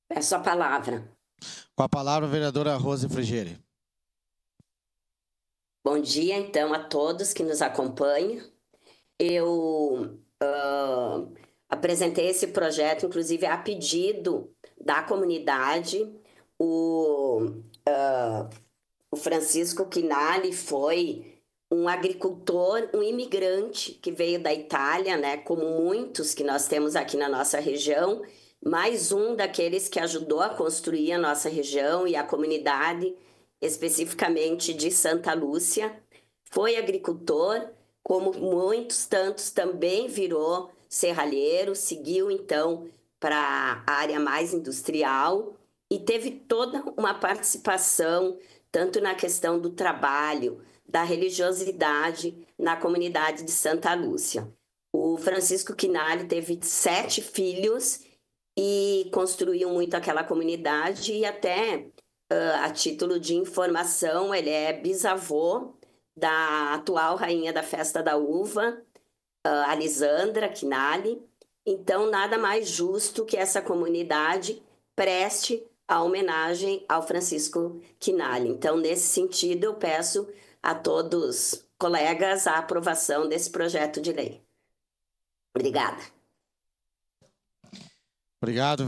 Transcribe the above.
Peço a palavra. Com a palavra, a vereadora Rose Frigieri. Bom dia, então, a todos que nos acompanham. Eu apresentei esse projeto, inclusive, a pedido da comunidade. O, o Francisco Quinali foi um agricultor, um imigrante que veio da Itália, né, como muitos que nós temos aqui na nossa região, mais um daqueles que ajudou a construir a nossa região e a comunidade, especificamente de Santa Lúcia. Foi agricultor, como muitos tantos também virou serralheiro, seguiu então para a área mais industrial e teve toda uma participação tanto na questão do trabalho, da religiosidade na comunidade de Santa Lúcia. O Francisco Quinali teve 7 filhos e construiu muito aquela comunidade e até, a título de informação, ele é bisavô da atual rainha da Festa da Uva, Alisandra Quinali. Então, nada mais justo que essa comunidade preste a homenagem ao Francisco Quinali. Então, nesse sentido, eu peço a todos colegas a aprovação desse projeto de lei. Obrigada. Obrigado.